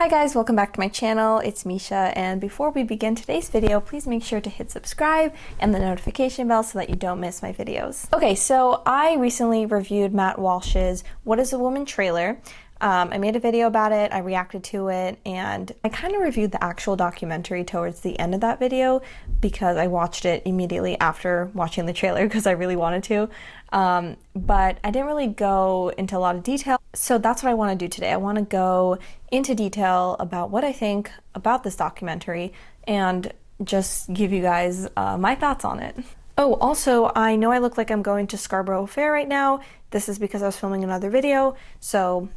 Hi guys, welcome back to my channel. It's Misha, and before we begin today's video, please make sure to hit subscribe and the notification bell so that you don't miss my videos. Okay, so I recently reviewed Matt Walsh's What is a Woman trailer. I made a video about it, I reacted to it, and I kind of reviewed the actual documentary towards the end of that video because I watched it immediately after watching the trailer because I really wanted to. But I didn't really go into a lot of detail. So that's what I want to do today. I want to go into detail about what I think about this documentary and just give you guys my thoughts on it. Oh, also, I know I look like I'm going to Scarborough Fair right now. This is because I was filming another video, so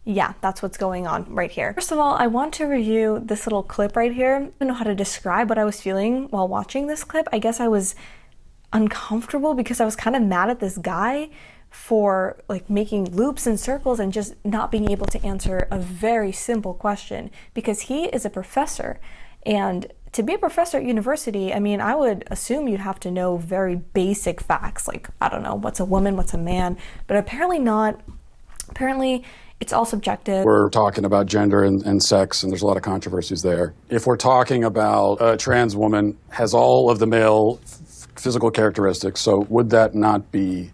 yeah, that's what's going on right here. First of all, I want to review this little clip right here. I don't know how to describe what I was feeling while watching this clip. I guess I was uncomfortable because I was kind of mad at this guy for like making loops and circles and just not being able to answer a very simple question, because he is a professor, and to be a professor at university, I mean, I would assume you'd have to know very basic facts, like, I don't know, what's a woman, what's a man, but apparently not. Apparently it's all subjective. We're talking about gender and sex, and there's a lot of controversies there. If we're talking about a trans woman has all of the male physical characteristics, so would that not be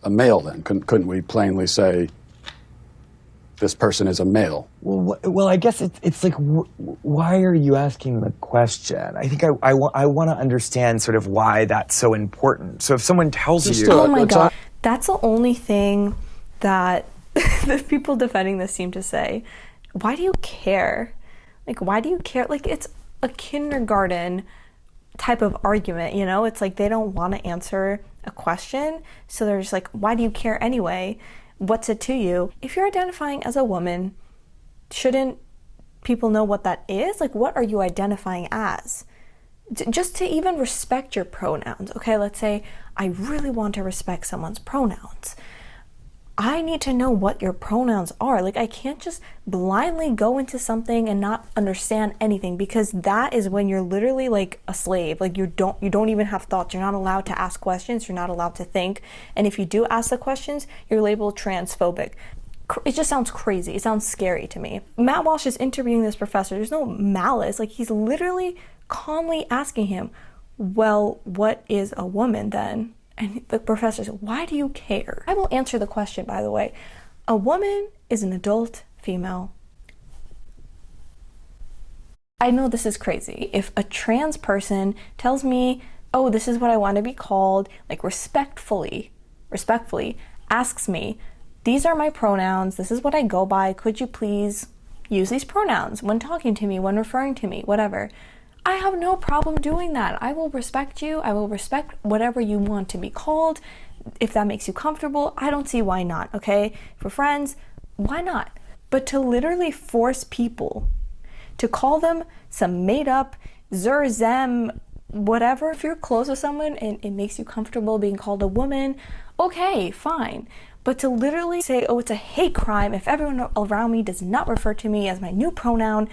a male then? Couldn't we plainly say this person is a male? Well, I guess it's like, why are you asking the question? I think I want to understand sort of why that's so important. So if someone tells you... Oh my God, that's the only thing that the people defending this seem to say. Why do you care? Like, why do you care? Like, it's a kindergarten type of argument, you know? It's like they don't want to answer a question, so they're just like, why do you care anyway? What's it to you? If you're identifying as a woman, shouldn't people know what that is? Like, what are you identifying as? Just to even respect your pronouns, okay? Let's say I really want to respect someone's pronouns. I need to know what your pronouns are. Like, I can't just blindly go into something and not understand anything, because that is when you're literally like a slave. Like, you don't even have thoughts. You're not allowed to ask questions. You're not allowed to think. And if you do ask the questions, you're labeled transphobic. It just sounds crazy. It sounds scary to me. Matt Walsh is interviewing this professor. There's no malice. Like, he's literally calmly asking him, well, what is a woman then? And the professor said, why do you care? I will answer the question, by the way. A woman is an adult female. I know this is crazy. If a trans person tells me, oh, this is what I want to be called, like respectfully asks me, these are my pronouns, this is what I go by, could you please use these pronouns when talking to me, when referring to me, whatever. I have no problem doing that. I will respect you. I will respect whatever you want to be called. If that makes you comfortable, I don't see why not, okay? For friends, why not? But to literally force people to call them some made up, them, whatever, if you're close with someone and it makes you comfortable being called a woman, okay, fine. But to literally say, oh, it's a hate crime if everyone around me does not refer to me as my new pronoun,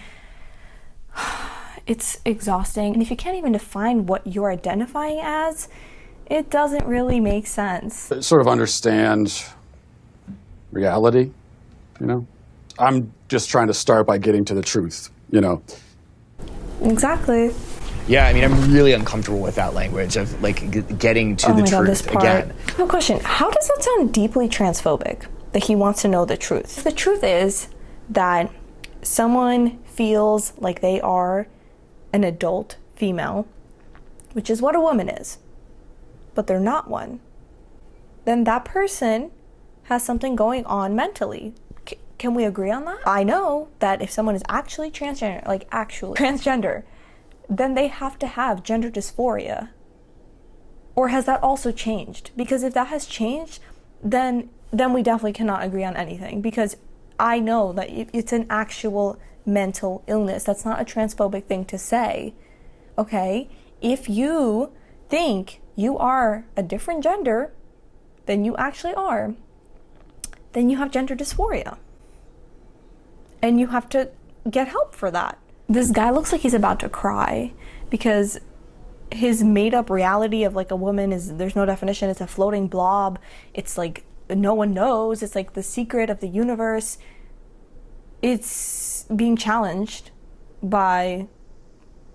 it's exhausting. And if you can't even define what you're identifying as, it doesn't really make sense. Sort of understand reality, you know? I'm just trying to start by getting to the truth, you know? Exactly. Yeah, I mean, I'm really uncomfortable with that language of like getting to the truth again. I have a question. How does that sound deeply transphobic, that he wants to know the truth? The truth is that someone feels like they are an adult female, which is what a woman is, but they're not one, then that person has something going on mentally. Can we agree on that? I know that if someone is actually transgender, like actually transgender, then they have to have gender dysphoria. Or has that also changed? Because if that has changed, then we definitely cannot agree on anything, because I know that it's an actual mental illness. That's not a transphobic thing to say, okay? If you think you are a different gender than you actually are, then you have gender dysphoria. And you have to get help for that. This guy looks like he's about to cry because his made-up reality of like a woman is, there's no definition, it's a floating blob, it's like no one knows, it's like the secret of the universe. it's being challenged by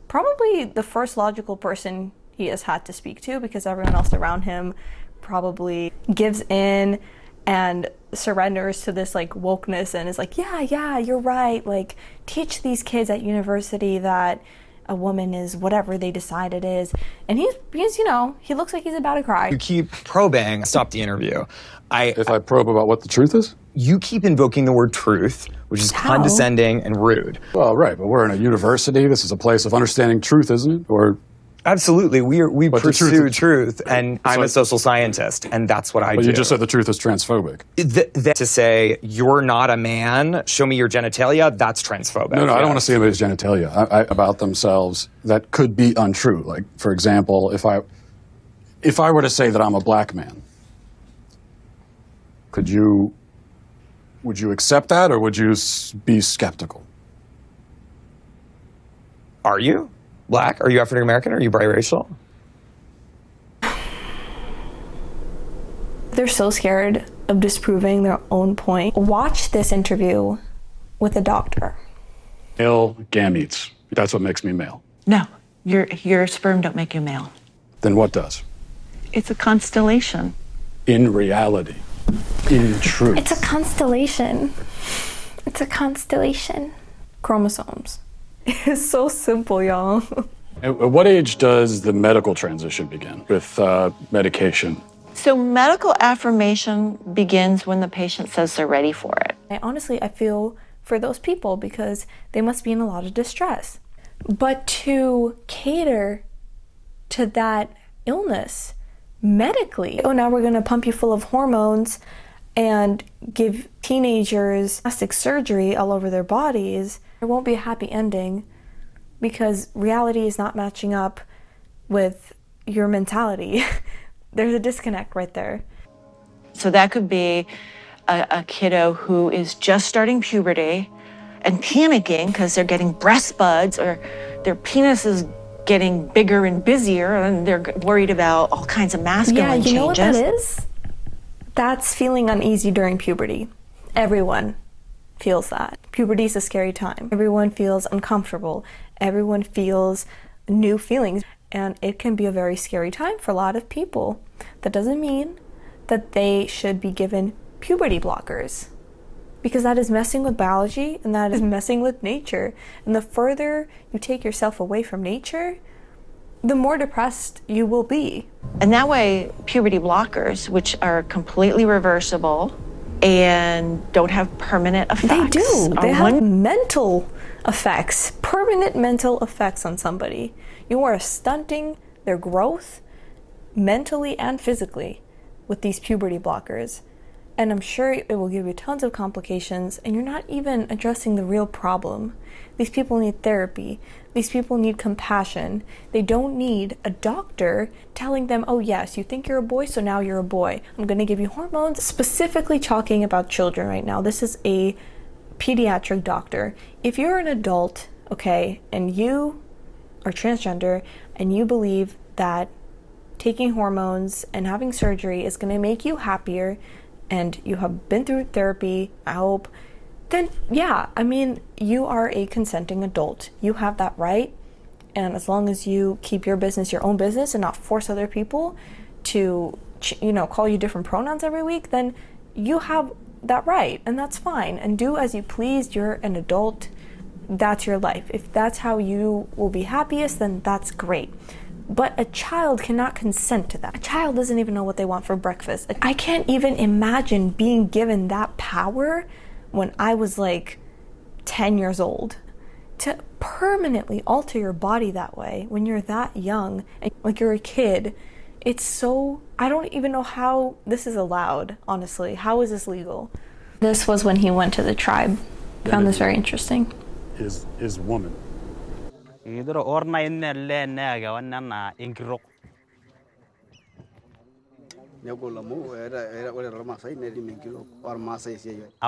probably the first logical person he has had to speak to, because everyone else around him probably gives in and surrenders to this like wokeness and is like, yeah, you're right. Like, teach these kids at university that a woman is whatever they decide it is. And he's you know, he looks like he's about to cry. You keep probing. Stop the interview. If I probe about what the truth is? You keep invoking the word truth, which is How? condescending and rude. Well, right, but we're in a university. This is a place of understanding truth, isn't it? Or Absolutely. We But the pursue truth truth, and I'm a social scientist, and that's what I but do. you just said the truth is transphobic. To say, you're not a man, show me your genitalia, that's transphobic. No, I don't want to see anybody's genitalia about themselves that could be untrue. Like, for example, if I were to say that I'm a black man, would you accept that, or would you be skeptical? Are you black? Are you African American? Are you biracial? They're so scared of disproving their own point. Watch this interview with a doctor. Male gametes. That's what makes me male. No, your sperm don't make you male. Then what does? It's a constellation. In reality. In truth. It's a constellation. It's a constellation. Chromosomes. It's so simple, y'all. At what age does the medical transition begin with medication? So medical affirmation begins when the patient says they're ready for it. I feel for those people because they must be in a lot of distress. But to cater to that illness medically, oh, now we're going to pump you full of hormones and give teenagers plastic surgery all over their bodies, there won't be a happy ending because reality is not matching up with your mentality. There's a disconnect right there. So that could be a kiddo who is just starting puberty and panicking because they're getting breast buds or their penis is getting bigger and busier and they're worried about all kinds of masculine changes. Yeah, you know what that is? That's feeling uneasy during puberty. Everyone feels that. Puberty is a scary time. Everyone feels uncomfortable. Everyone feels new feelings. And it can be a very scary time for a lot of people. That doesn't mean that they should be given puberty blockers, because that is messing with biology and that is messing with nature. And the further you take yourself away from nature, the more depressed you will be. And that way, puberty blockers, which are completely reversible and don't have permanent effects. They do. They have one mental effects, permanent mental effects on somebody. You are stunting their growth mentally and physically with these puberty blockers. And I'm sure it will give you tons of complications, and you're not even addressing the real problem. These people need therapy. These people need compassion. They don't need a doctor telling them, oh yes, you think you're a boy, so now you're a boy. I'm gonna give you hormones. Specifically talking about children right now. This is a pediatric doctor. If you're an adult, okay, and you are transgender, and you believe that taking hormones and having surgery is gonna make you happier, and you have been through therapy, I hope, then yeah, I mean, you are a consenting adult. You have that right. And as long as you keep your business your own business and not force other people to, call you different pronouns every week, then you have that right. And that's fine. And do as you please. You're an adult. That's your life. If that's how you will be happiest, then that's great. But a child cannot consent to that. A child doesn't even know what they want for breakfast. I can't even imagine being given that power when I was like 10 years old. To permanently alter your body that way when you're that young and like you're a kid, it's so, I don't even know how this is allowed, honestly. How is this legal? This was when he went to the tribe. Found this very interesting. His woman. A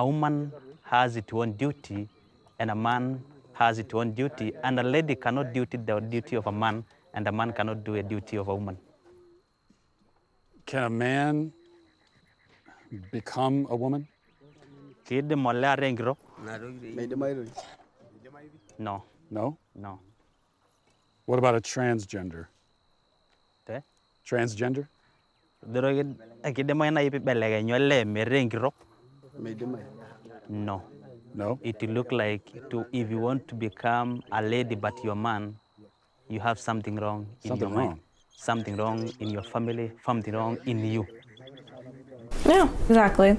woman has its own duty, and a man has its own duty, and a lady cannot do the duty of a man, and a man cannot do a duty of a woman. Can a man become a woman? Kid the molla rengro, No, No? no. What about a transgender? Te? Transgender? Doro akide mo na ipi belege nyole merengi rop. No. No? It look like if you want to become a lady but you're a man, you have something wrong in Something your mind. wrong. Something wrong in your family, something wrong in you. Yeah, exactly.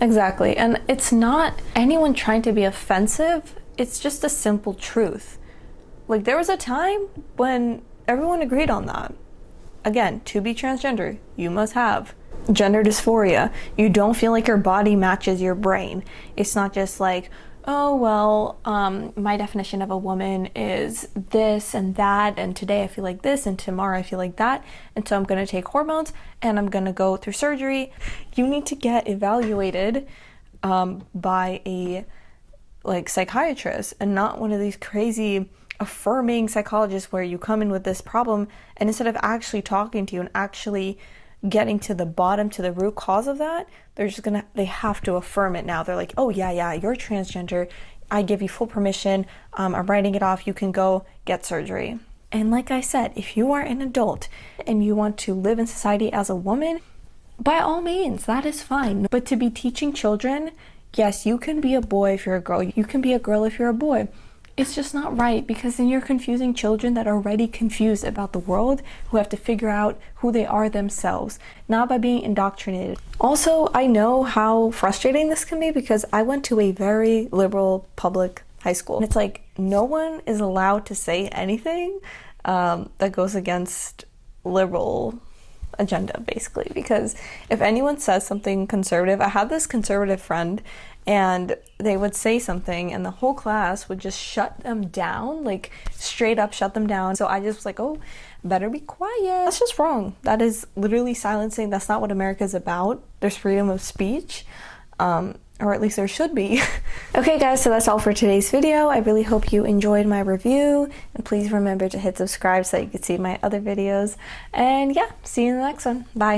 Exactly. And it's not anyone trying to be offensive, it's just a simple truth. Like, there was a time when everyone agreed on that. Again, to be transgender, you must have gender dysphoria. You don't feel like your body matches your brain. It's not just like, oh, well, my definition of a woman is this and that, and today I feel like this, and tomorrow I feel like that, and so I'm going to take hormones, and I'm going to go through surgery. You need to get evaluated by a psychiatrist, and not one of these crazy affirming psychologists where you come in with this problem, and instead of actually talking to you and actually getting to the bottom, to the root cause of that, they have to affirm it now. They're like, oh yeah, you're transgender, I give you full permission, I'm writing it off, you can go get surgery. And like I said, if you are an adult and you want to live in society as a woman, by all means, that is fine. But to be teaching children, yes, you can be a boy if you're a girl, you can be a girl if you're a boy. It's just not right, because then you're confusing children that are already confused about the world, who have to figure out who they are themselves, not by being indoctrinated. Also, I know how frustrating this can be, because I went to a very liberal public high school. And it's like, no one is allowed to say anything that goes against liberal agenda, basically, because if anyone says something conservative, I had this conservative friend, and they would say something and the whole class would just shut them down, like straight up shut them down. So I just was like, oh, better be quiet. That's just wrong. That is literally silencing. That's not what America's about. There's freedom of speech, or at least there should be. Okay guys, so that's all for today's video. I really hope you enjoyed my review, and please remember to hit subscribe so that you can see my other videos. And yeah, see you in the next one. Bye.